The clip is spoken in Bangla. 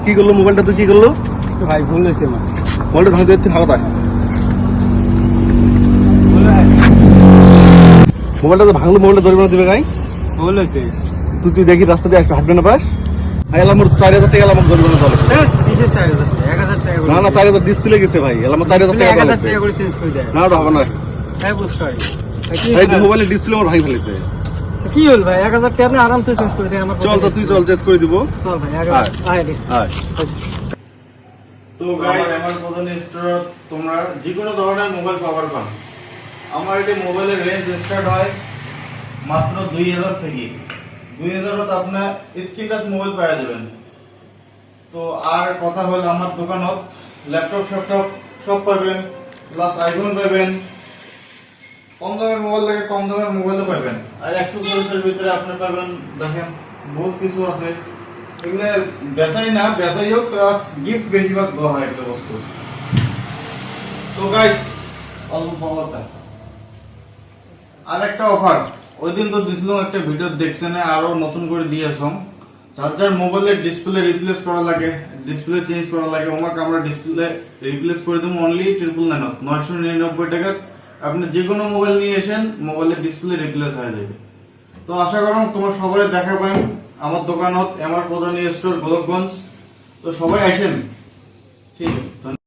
কি করলো মোবাইলটা? তুই কি করলো ভাই? ভুল হয়েছে আমার। মোবাইলটা ভাঙতে যাচ্ছে হাওয়ায়। মোবাইলটা তো ভাঙলো, মোবাইলটা জরিমানা দিবে গাই। ভুল হয়েছে। তুই দেখি রাস্তা দিয়ে একটা হাঁটবে না পাস। এলাম 4000 টাকা এলাম জরিমানা চলে। কিসের 4000 টাকা? 1000 টাকা করে। না না 4000 ডিসপ্লে গেছে ভাই, এলাম 4000 টাকা 1000 টাকা করে চেঞ্জ করে দেয়। না ওটা হবে না হ্যাঁ বুঝতে পারি। ভাই, মোবাইলের ডিসপ্লে আমার ভাই ফেলেছে। কি হল ভাই? 1000 টাকা আপনি আরামসে চেঞ্জ করে দেন। আমার চল তো তুই চল, চেঞ্জ করে দিব। চল ভাই, 1000 আয় দে। হ্যাঁ তো গাইস, আমার প্রধান স্টোর তোমরা যে কোনো ধরনের মোবাইল পাওয়ার পান। আমার এটি মোবাইলের রেঞ্জ স্টার্ট হয় মাত্র 2000 থেকে। 2000 ত আপনার স্ক্রিন টাচ মোবাইল পাওয়া যাবেন। তো আর কথা হলো আমার দোকানত ল্যাপটপ ফ্যাপটপ সব পাবেন, প্লাস আইফোন পাবেন। কম দামের মোবাইল লাগে কম দামের মোবাইলও পাবেন। আর অ্যাক্সেসরিজের ভিতরে আপনি পাবেন, দেখেন বহুত কিছু আছে। এগুলো বেচাই না, বেচাই হোক প্লাস গিফট বেশিরভাগ দেওয়া হয় একটা বস্তু। তো গাইস, অল্প পাওয়াটা আর একটা অফার ওই দিন তো দিছিলাম, একটা ভিডিও দেখছেন, আরো নতুন করে দিয়েছম। যার যার মোবাইলের ডিসপ্লে রিপ্লেস করা লাগে, ডিসপ্লে চেঞ্জ করা লাগে, ওমাকে আমরা ডিসপ্লে রিপ্লেস করে দেবো অনলি 999 999 টাকা। আপনি যে কোনো মোবাইল নিয়ে এসেন, মোবাইলের ডিসপ্লে রিপ্লেস হয়ে যাবে। তো আশা করুন তোমার সবাই দেখা পাবেন আমার দোকানত, আমার প্রধান স্টোর গোলকগঞ্জ। তো সবাই আসেন, ঠিক আছে।